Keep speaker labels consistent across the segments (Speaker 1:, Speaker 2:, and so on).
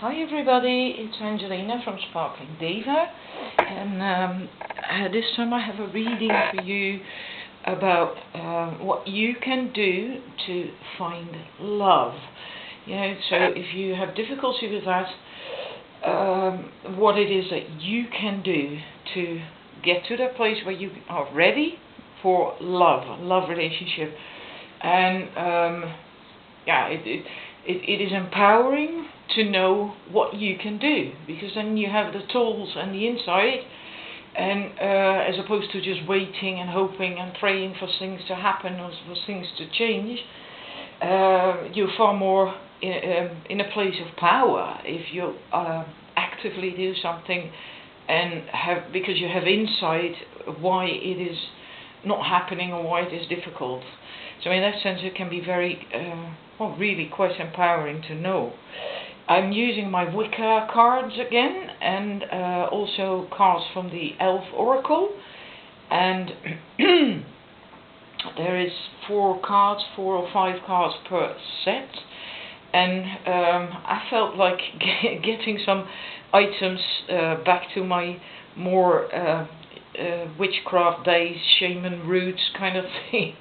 Speaker 1: Hi everybody, it's Angelina from Sparkling Diva, and this time I have a reading for you about what you can do to find love. So if you have difficulty with that, what it is that you can do to get to that place where you are ready for love relationship, and it is empowering to know what you can do, because then you have the tools and the insight, and as opposed to just waiting and hoping and praying for things to happen or for things to change, you're far more in a place of power if you actively do something and because you have insight why it is not happening or why it is difficult. So in that sense it can be very really quite empowering to know. I'm using my Wicca cards again, and also cards from the Elf Oracle, and there is 4 or 5 cards per set, and I felt like getting some items back to my more witchcraft days, shaman roots kind of thing,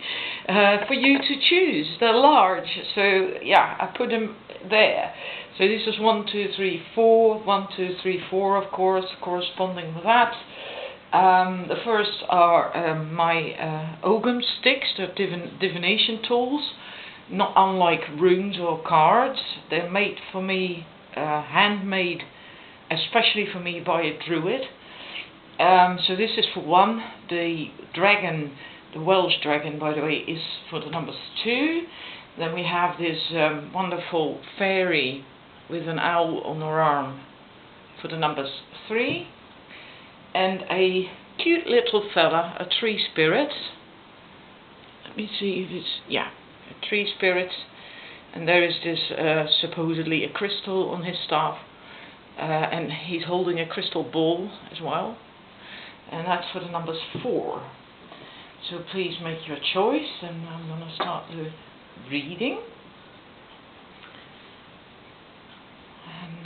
Speaker 1: for you to choose. They're large, so yeah, I put them there. So this is 1, 2, 3, 4, 1, 2, 3, 4, of course, corresponding with that. The first are my Ogum sticks, they're divination tools, not unlike runes or cards. They're made for me, handmade, especially for me by a druid. So this is for 1. The dragon, the Welsh dragon, by the way, is for the numbers 2. Then we have this wonderful fairy with an owl on her arm for the numbers 3. And a cute little fella, a tree spirit. Let me see if it's, yeah, a tree spirit. And there is this supposedly a crystal on his staff. And he's holding a crystal ball as well. And that's for the numbers 4. So please make your choice, and I'm going to start the reading. And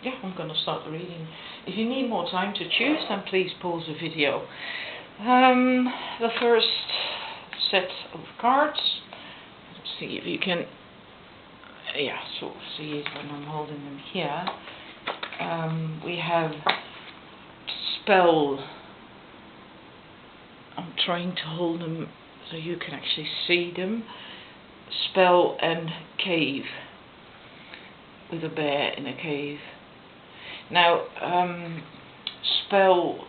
Speaker 1: yeah, I'm going to start the reading. If you need more time to choose, then please pause the video. The first set of cards. Let's see if you can, sort of see it when I'm holding them here. We have spell. I'm trying to hold them so you can actually see them. Spell and cave, with a bear in a cave. Now, spell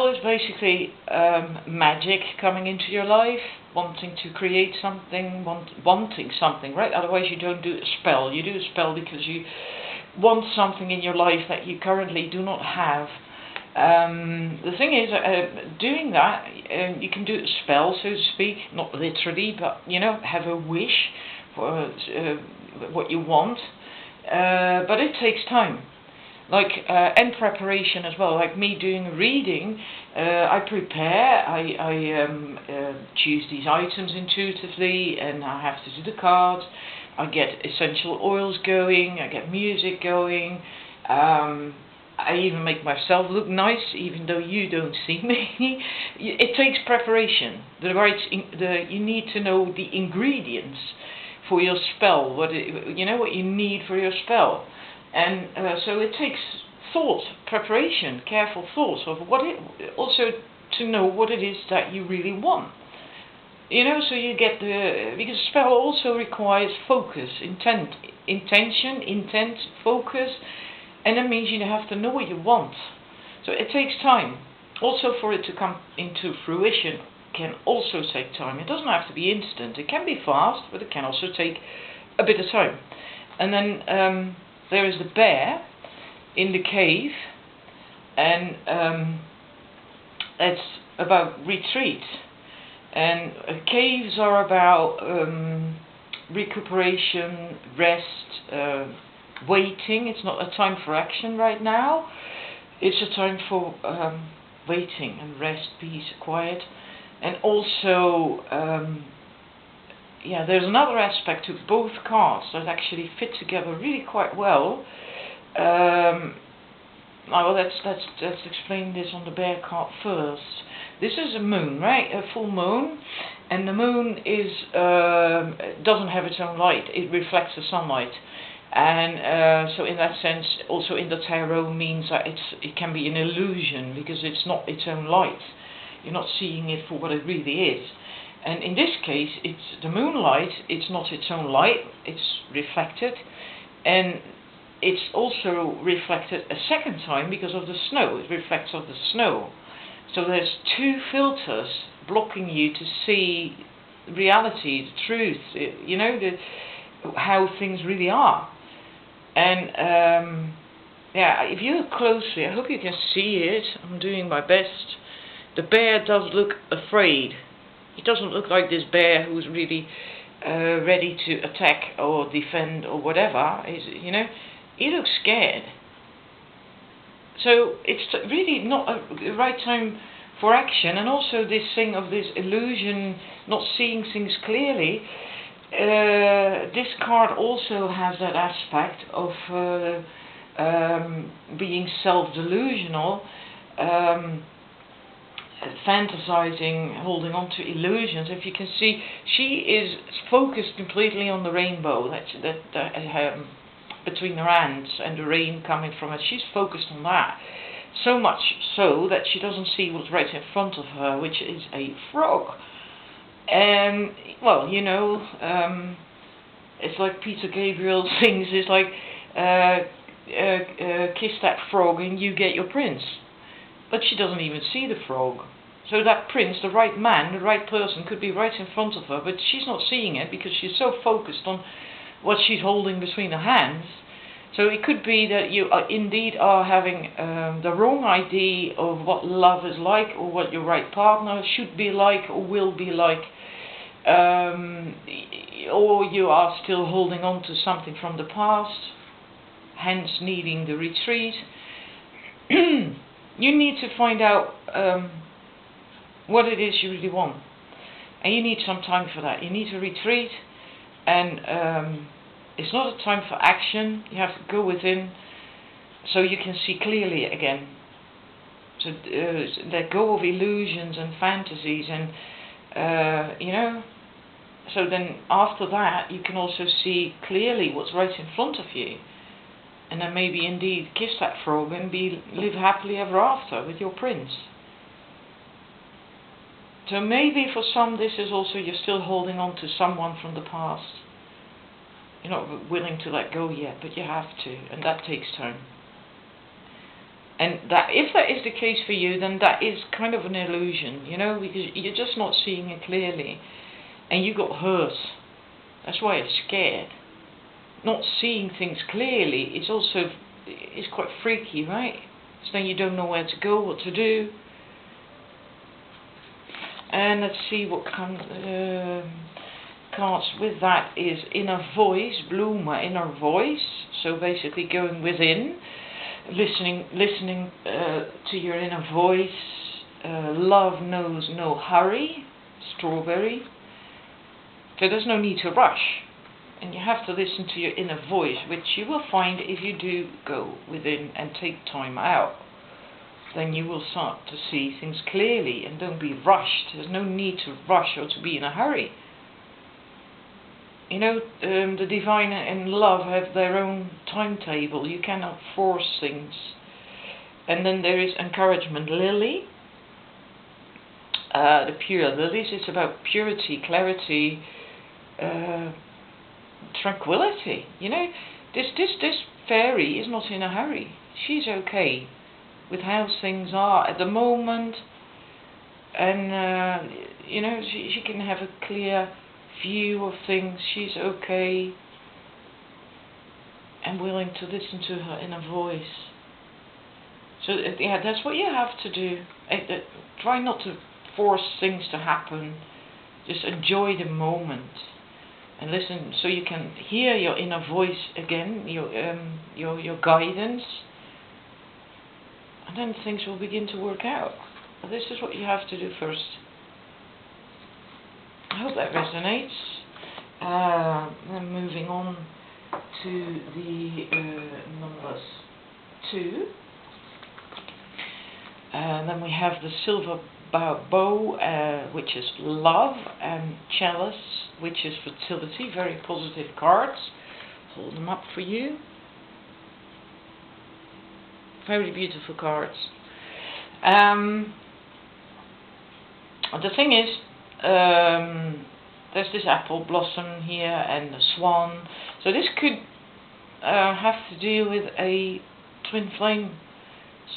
Speaker 1: is basically magic coming into your life, wanting to create something, wanting something, right? Otherwise you don't do a spell. You do a spell because you want something in your life that you currently do not have. The thing is, doing that, you can do a spell, so to speak, not literally, but have a wish for what you want, but it takes time, and preparation as well. Like me doing a reading, I prepare, I choose these items intuitively, and I have to do the cards. I get essential oils going, I get music going, I even make myself look nice, even though you don't see me. It takes preparation. You need to know the ingredients for your spell, what you need for your spell, and so it takes thought, preparation, careful thought of also to know what it is that you really want. So you get because spell also requires focus, intent, focus. And that means you have to know what you want. So it takes time. Also, for it to come into fruition can also take time. It doesn't have to be instant. It can be fast, but it can also take a bit of time. And then there is the bear in the cave, and it's about retreat. And caves are about recuperation, rest, waiting. It's not a time for action right now. It's a time for waiting and rest, peace, quiet, and also yeah, there's another aspect to both cards that actually fit together really quite well. Well, let's explain this on the bear card first. This is a moon, right? A full moon, and the moon is doesn't have its own light. It reflects the sunlight, and so in that sense, also in the tarot means that it can be an illusion because it's not its own light. You're not seeing it for what it really is. And in this case, it's the moonlight. It's not its own light. It's reflected, and it's also reflected a second time because of the snow. It reflects off the snow. So there's two filters blocking you to see reality, the truth, how things really are. And yeah, if you look closely, I hope you can see it. I'm doing my best. The bear does look afraid. He doesn't look like this bear who's really ready to attack or defend or whatever. He looks scared. So it's really not a right time for action. And also this thing of this illusion, not seeing things clearly. This card also has that aspect of being self-delusional, fantasizing, holding on to illusions. If you can see, she is focused completely on the rainbow. Between her hands and the rain coming from it. She's focused on that. So much so that she doesn't see what's right in front of her, which is a frog. And, well, it's like Peter Gabriel sings, it's like, kiss that frog and you get your prince. But she doesn't even see the frog. So that prince, the right man, the right person, could be right in front of her, but she's not seeing it because she's so focused on what she's holding between her hands. So it could be that you indeed are having the wrong idea of what love is like, or what your right partner should be like or will be like, or you are still holding on to something from the past, hence needing the retreat. You need to find out what it is you really want, and you need some time for that. You need to retreat. And it's not a time for action. You have to go within so you can see clearly again. So let go of illusions and fantasies, and so then after that you can also see clearly what's right in front of you, and then maybe indeed kiss that frog and live happily ever after with your prince. So maybe for some this is also you're still holding on to someone from the past. You're not willing to let go yet, but you have to, and that takes time. And that, if that is the case for you, then that is kind of an illusion, because you're just not seeing it clearly, and you got hurt. That's why you're scared. Not seeing things clearly, it's quite freaky, right? So then you don't know where to go, what to do. And let's see what comes. Cards with that is inner voice, bloomer, inner voice. So basically going within, listening to your inner voice. Love knows no hurry, strawberry. So there's no need to rush, and you have to listen to your inner voice, which you will find if you do go within and take time out. Then you will start to see things clearly, and don't be rushed. There's no need to rush or to be in a hurry. The divine and love have their own timetable. You cannot force things. And then there is encouragement lily. The pure lilies, it's about purity, clarity, tranquility. This fairy is not in a hurry. She's okay with how things are at the moment, and she can have a clear view of things. She's okay and willing to listen to her inner voice. So yeah, that's what you have to do. Try not to force things to happen. Just enjoy the moment and listen, so you can hear your inner voice again, your guidance, and then things will begin to work out. But this is what you have to do first. I hope that resonates. Then moving on to the numbers 2. Then we have the silver bow, which is love, and chalice, which is fertility. Very positive cards. Hold them up for you. Very beautiful cards. The thing is, there's this apple blossom here and the swan. So this could have to do with a twin flame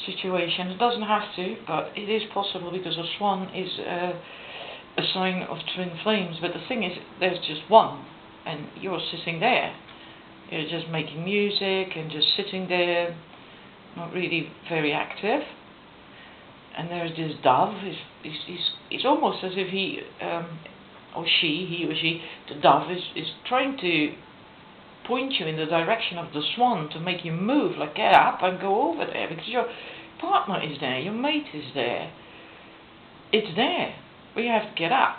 Speaker 1: situation. It doesn't have to, but it is possible, because a swan is a sign of twin flames. But the thing is, there's just one, and you're sitting there. You're just making music and just sitting there, not really very active. And there's this dove. It's almost as if he or she, the dove is trying to point you in the direction of the swan to make you move, like get up and go over there, because your partner is there, your mate is there. It's there, but you have to get up.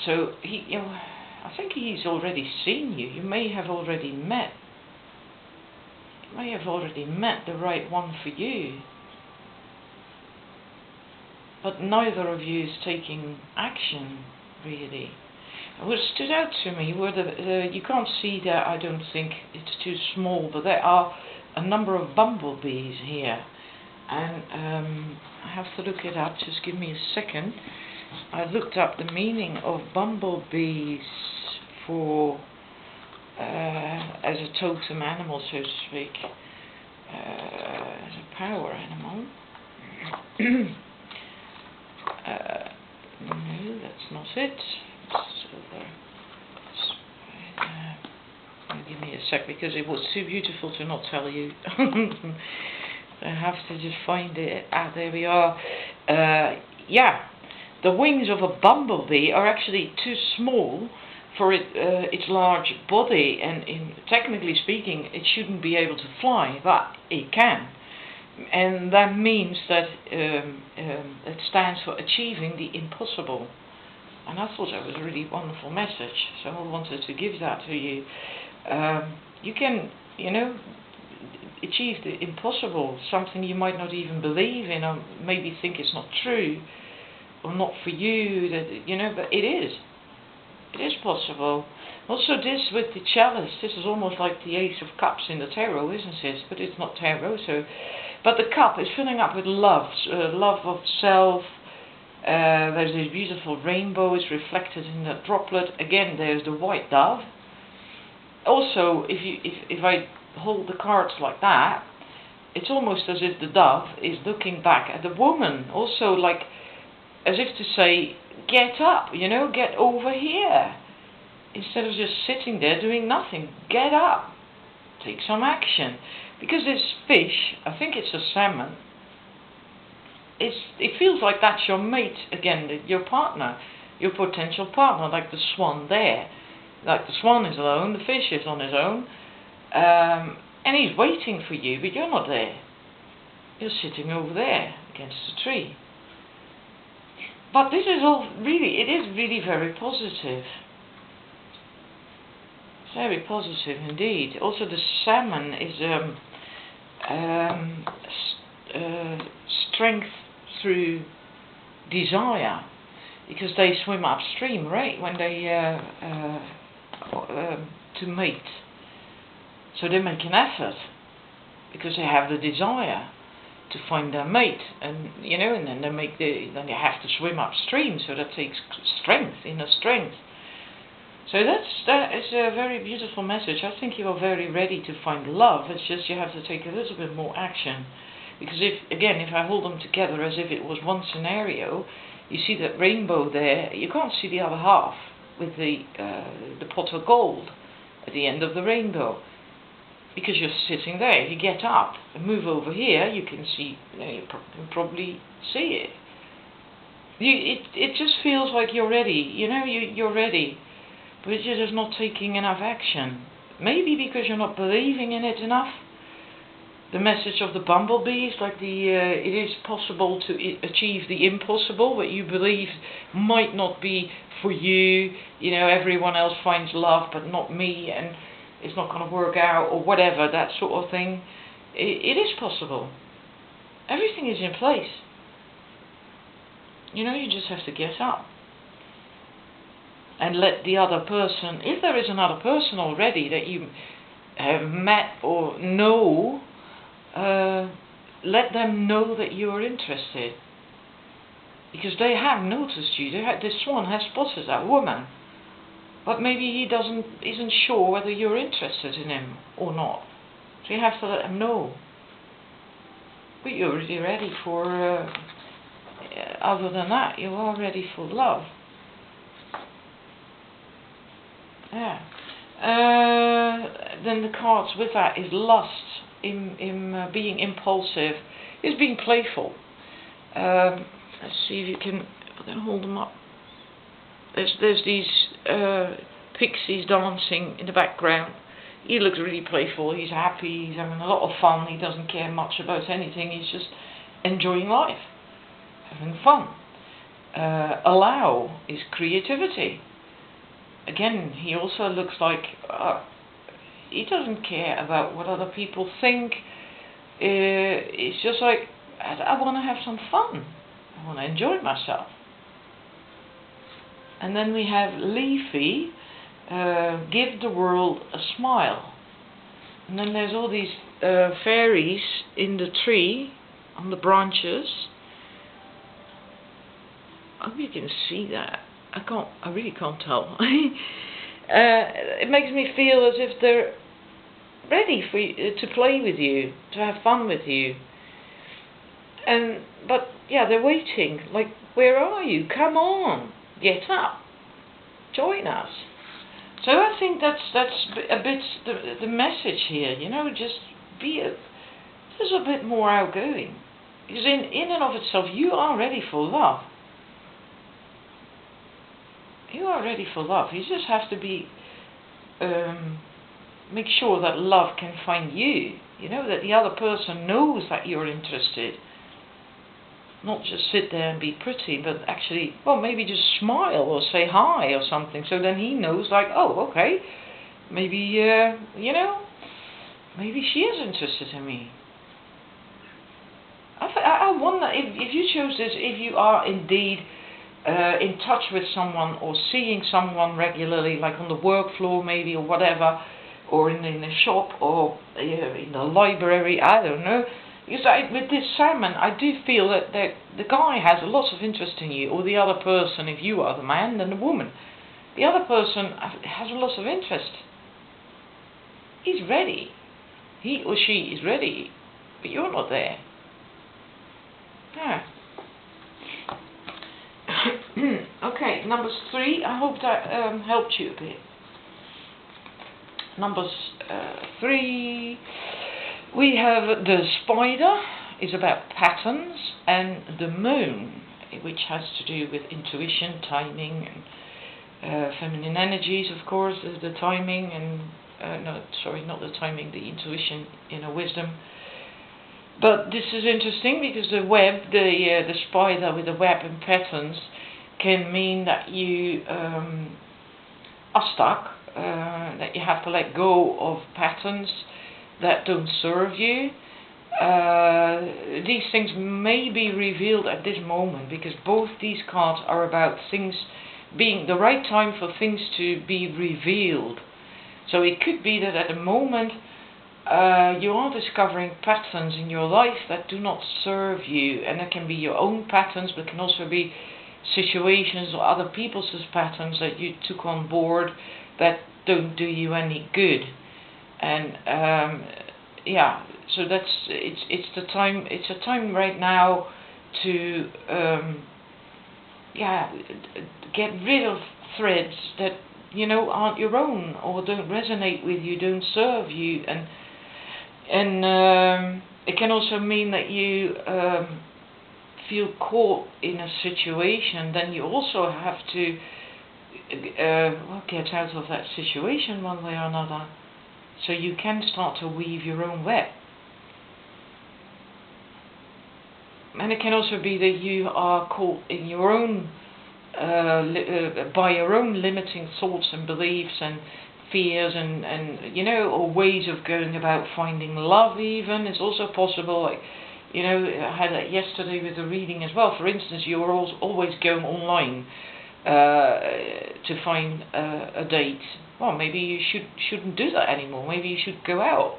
Speaker 1: So I think he's already seen you. You may have already met. You may have already met the right one for you. But neither of you is taking action, really. What stood out to me were you can't see that, I don't think, it's too small, but there are a number of bumblebees here. And I have to look it up, just give me a second. I looked up the meaning of bumblebees for as a totem animal, so to speak, as a power animal. No, that's not it. Silver. Give me a sec, because it was too beautiful to not tell you. I have to just find it. There we are. Yeah, the wings of a bumblebee are actually too small for its large body, and technically speaking, it shouldn't be able to fly, but it can. And that means that it stands for achieving the impossible. And I thought that was a really wonderful message, so I wanted to give that to you. You can, achieve the impossible, something you might not even believe in, or maybe think it's not true, or not for you, but it is. It is possible. Also, this with the chalice, this is almost like the Ace of Cups in the tarot, isn't it? But it's not tarot, so... But the cup is filling up with love, love of self. There's this beautiful rainbow, it's reflected in the droplet. Again, there's the white dove. Also, if I hold the cards like that, it's almost as if the dove is looking back at the woman. Also, like, as if to say, get up, get over here. Instead of just sitting there doing nothing, get up. Take some action. Because this fish, I think it's a salmon, it feels like that's your mate again, your partner, your potential partner, like the swan there. Like the swan is alone, the fish is on his own, and he's waiting for you, but you're not there. You're sitting over there against a tree. But this is all really, it is really very positive. Very positive indeed. Also, the salmon is strength through desire, because they swim upstream, right, when they to mate. So they make an effort because they have the desire to find their mate, and and then then they have to swim upstream. So that takes strength, inner strength. So that is a very beautiful message. I think you are very ready to find love. It's just you have to take a little bit more action. Because if I hold them together as if it was one scenario, you see that rainbow there, you can't see the other half with the pot of gold at the end of the rainbow. Because you're sitting there. If you get up and move over here, you can see, you can probably see it. It just feels like you're ready. You're ready. But you're just not taking enough action. Maybe because you're not believing in it enough. The message of the bumblebee is like it is possible to achieve the impossible, what you believe might not be for you. You know, everyone else finds love, but not me, and it's not going to work out, or whatever, that sort of thing. It is possible. Everything is in place. You know, you just have to get up and let the other person, if there is another person already that you have met or know, let them know that you are interested, because they have noticed you. This one has spotted that woman, but maybe he isn't sure whether you're interested in him or not. So you have to let them know. But you're already ready for. Other than that, you are ready for love. Yeah. Then the cards with that is lust, in being impulsive, is being playful. Let's see if you can. If I can hold them up. There's these pixies dancing in the background. He looks really playful. He's happy. He's having a lot of fun. He doesn't care much about anything. He's just enjoying life, having fun. Allow is creativity. Again, he also looks like he doesn't care about what other people think. It's just like, I want to have some fun. I want to enjoy myself. And then we have Leafy, give the world a smile. And then there's all these fairies in the tree, on the branches. I hope you can see that. I really can't tell. It makes me feel as if they're ready for you, to play with you, to have fun with you. But yeah, they're waiting. Like, where are you? Come on, get up, join us. So I think that's a bit the message here. You know, just be just a bit more outgoing, because in and of itself, you are ready for love. You are ready for love. You just have to be make sure that love can find you. You know, that the other person knows that you're interested. Not just sit there and be pretty, but actually, well, maybe just smile or say hi or something. So then he knows, like, oh, okay, maybe you know, maybe she is interested in me. I wonder if you choose this, if you are indeed in touch with someone or seeing someone regularly, like on the work floor maybe, or whatever, or in a shop, or in the library, I don't know. Because with this salmon, I do feel that the guy has a lot of interest in you, or the other person, if you are the man, then the woman. The other person has a lot of interest. He's ready. He or she is ready, but you're not there. Yeah. Okay, numbers 3. I hope that helped you a bit. Numbers 3. We have the spider, is about patterns, and the moon, which has to do with intuition, timing, and feminine energies, of course, the timing, and no, sorry, not the timing, the intuition, wisdom. But this is interesting because the web, the spider with the web and patterns, can mean that you are stuck, that you have to let go of patterns that don't serve you. These things may be revealed at this moment, because both these cards are about things being the right time for things to be revealed. So it could be that at the moment you are discovering patterns in your life that do not serve you, and that can be your own patterns, but can also be situations or other people's patterns that you took on board that don't do you any good. And yeah, so it's the time. It's a time right now to get rid of threads that aren't your own, or don't resonate with you, don't serve you, and it can also mean that you feel caught in a situation. Then you also have to get out of that situation one way or another, so you can start to weave your own web. And it can also be that you are caught in your own, by your own limiting thoughts and beliefs and fears and or ways of going about finding love even. It's also possible, like, I had that yesterday with the reading as well. For instance, you're always going online to find a date. Well, maybe you shouldn't do that anymore. Maybe you should go out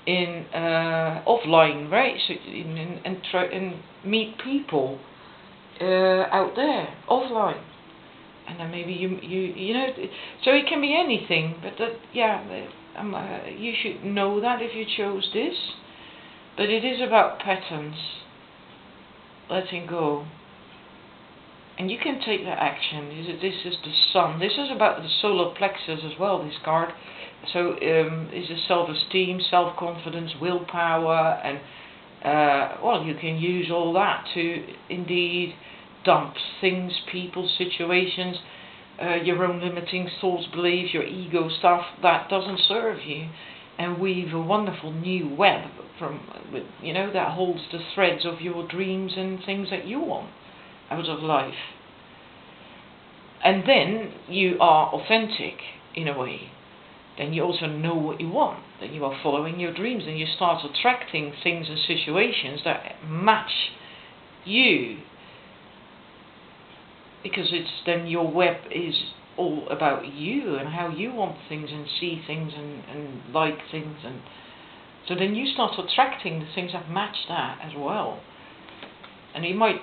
Speaker 1: in offline, right? So and try and meet people out there offline, and then maybe you know. So it can be anything, but you should know that if you chose this. But it is about patterns, letting go. And you can take that action. This is the sun. This is about the solar plexus as well, this card. So is a self-esteem, self-confidence, willpower, and you can use all that to indeed dump things, people, situations, your own limiting thoughts, beliefs, your ego stuff that doesn't serve you, and weave a wonderful new web that holds the threads of your dreams and things that you want out of life. And then you are authentic in a way. Then you also know what you want. Then you are following your dreams, and you start attracting things and situations that match you. Because then your web is all about you and how you want things and see things and like things, and so then you start attracting the things that match that as well. And you might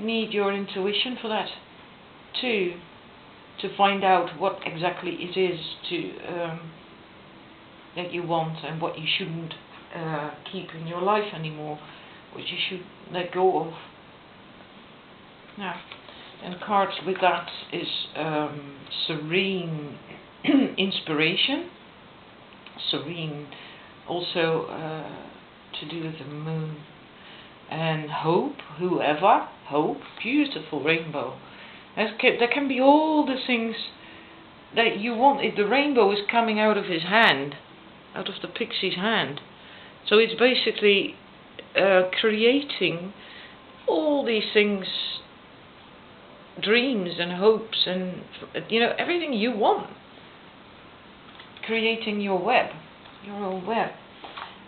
Speaker 1: need your intuition for that too, to find out what exactly it is that you want and what you shouldn't keep in your life anymore, what you should let go of. Now, and cards with that is serene inspiration, serene also to do with the moon, and hope, hope, beautiful rainbow. There can be all the things that you want. The rainbow is coming out of his hand, out of the pixie's hand. So it's basically creating all these things, dreams and hopes and everything you want. Creating your web, your own web.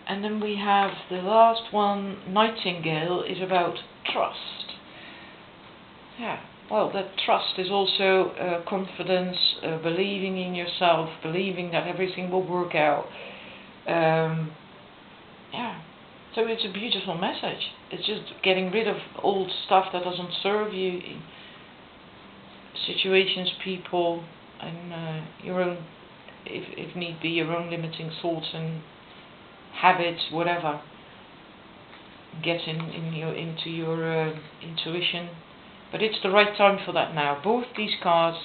Speaker 1: And then we have the last one, Nightingale, is about trust. Yeah. Well, that trust is also confidence, believing in yourself, believing that everything will work out. So it's a beautiful message. It's just getting rid of old stuff that doesn't serve you, situations, people, and your own, if need be, your own limiting thoughts and habits, whatever. Get into your intuition. But it's the right time for that now. Both these cards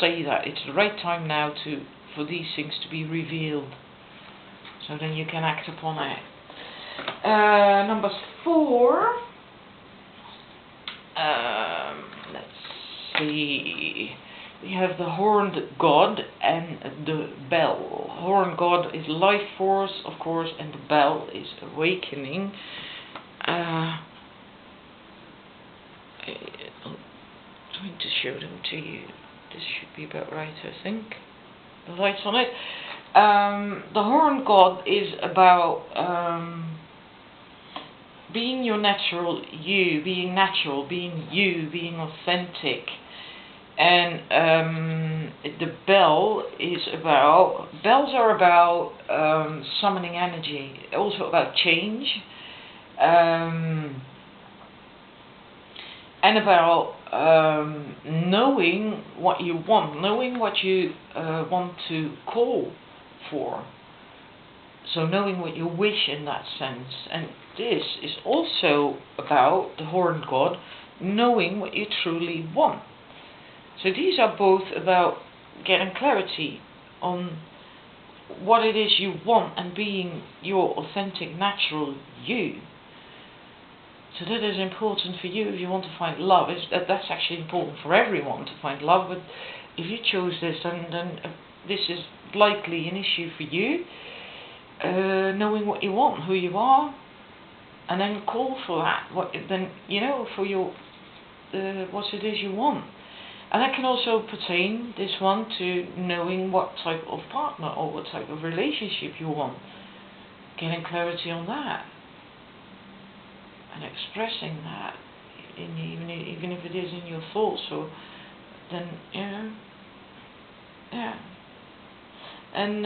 Speaker 1: say that it's the right time now for these things to be revealed. So then you can act upon it. Number 4. Let's see. We have the Horned God and the Bell. Horned God is life force, of course, and the Bell is awakening. I'm going to show them to you. This should be about right, I think. The lights on it. The Horned God is about being your natural you, being natural, being you, being authentic. And the Bell is about, bells are about summoning energy, also about change. And about knowing what you want, knowing what you want to call for. So knowing what you wish in that sense. And this is also about the Horned God, knowing what you truly want. So these are both about getting clarity on what it is you want and being your authentic, natural you. So that is important for you if you want to find love. That's actually important for everyone to find love. But if you chose this, then this is likely an issue for you. Knowing what you want, who you are, and then call for that. Then for your what it is you want. And that can also pertain, this one, to knowing what type of partner or what type of relationship you want. Getting clarity on that. And expressing that, even if it is in your thoughts, or then, yeah. And,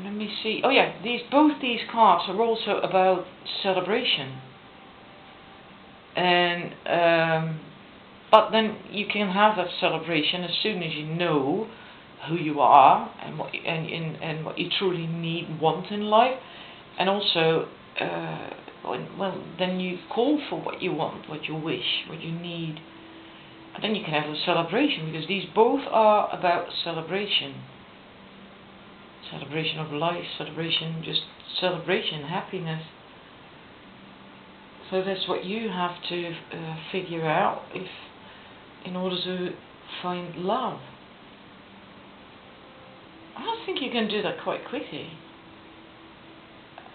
Speaker 1: let me see. Oh yeah, both these cards are also about celebration. And but then you can have that celebration as soon as you know who you are and what you truly want in life, and also then you call for what you want, what you wish, what you need, and then you can have a celebration, because these both are about celebration of life, celebration, happiness. So that's what you have to figure out in order to find love. I don't think you can do that quite quickly.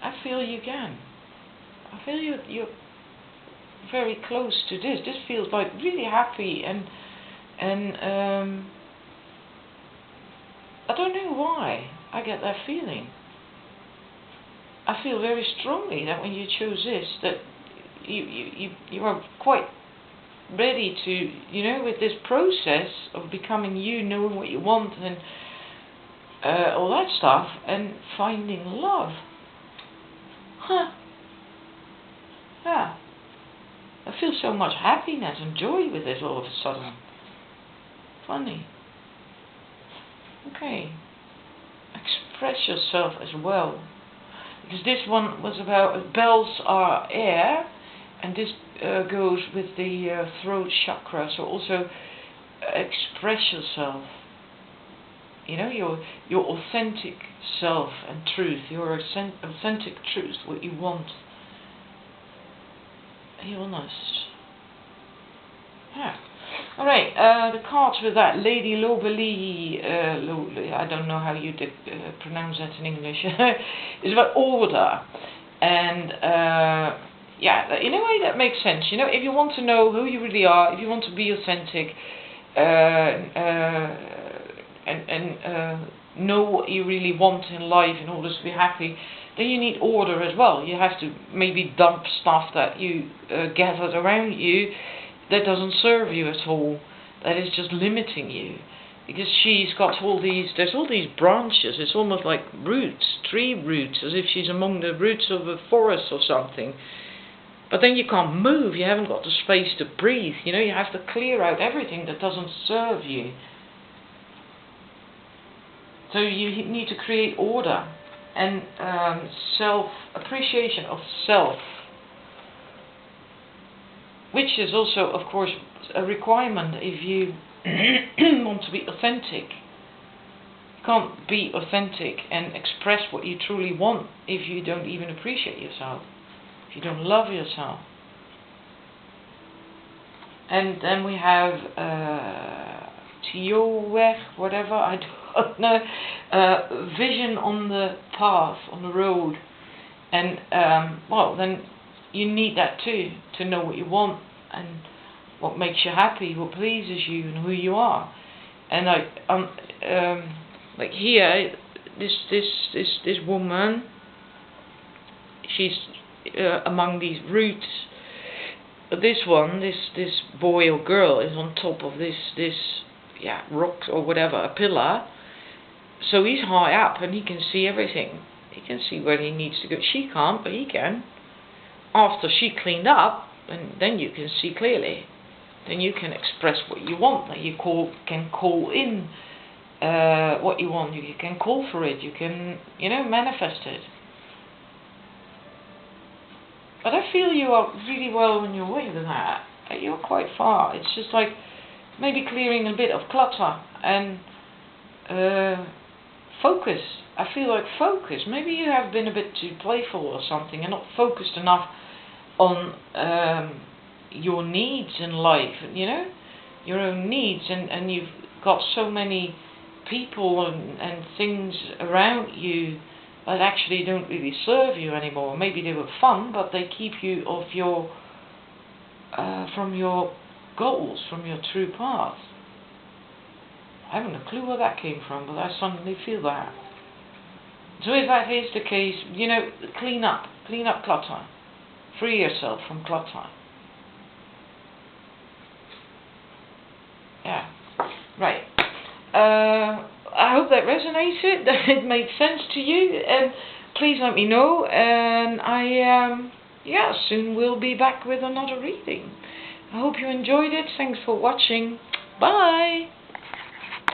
Speaker 1: I feel you can. I feel you're very close to this. This feels like really happy, and I don't know why I get that feeling. I feel very strongly that when you chose this, that you are quite ready to, with this process of becoming you, knowing what you want, and all that stuff, and finding love. Yeah. I feel so much happiness and joy with this all of a sudden. Funny. Okay. Express yourself as well. Because this one was about bells are air, and this goes with the throat chakra. So also express yourself. Your authentic self and truth, your authentic truth, what you want. Be honest. Yeah. Alright, the cards with that, Lady Lobeli, I don't know how you pronounce that in English, is about order. And, yeah, in a way that makes sense. If you want to know who you really are, if you want to be authentic, and know what you really want in life in order to be happy, then you need order as well. You have to maybe dump stuff that you gathered around you that doesn't serve you at all, that is just limiting you. Because she's got there's all these branches, it's almost like roots, tree roots, as if she's among the roots of a forest or something. But then you can't move, you haven't got the space to breathe, you have to clear out everything that doesn't serve you. So you need to create order and appreciation of self, which is also, of course, a requirement if you want to be authentic. You can't be authentic and express what you truly want if you don't even appreciate yourself, if you don't love yourself. And then we have Tioweg, whatever, I don't know, vision on the path, on the road. And, then you need that too, to know what you want and what makes you happy, what pleases you, and who you are. And like here, this woman, she's among these roots. This one, this boy or girl is on top of this rock or whatever, a pillar. So he's high up and he can see everything. He can see where he needs to go. She can't, but he can. After she cleaned up, and then you can see clearly. Then you can express what you want. That you can call in what you want. You can call for it. You can, manifest it. But I feel you are really well on your way to that. You're quite far. It's just like maybe clearing a bit of clutter and focus. I feel like focus. Maybe you have been a bit too playful or something and not focused enough on your needs in life, your own needs, and you've got so many people and things around you that actually don't really serve you anymore. Maybe they were fun, but they keep you off your from your goals, from your true path. I haven't a clue where that came from, but I suddenly feel that. So if that is the case, you know, clean up clutter. Free yourself from clutter. Yeah, right. I hope that resonated, that it made sense to you, and please let me know, and I soon will be back with another reading. I hope you enjoyed it. Thanks for watching. Bye!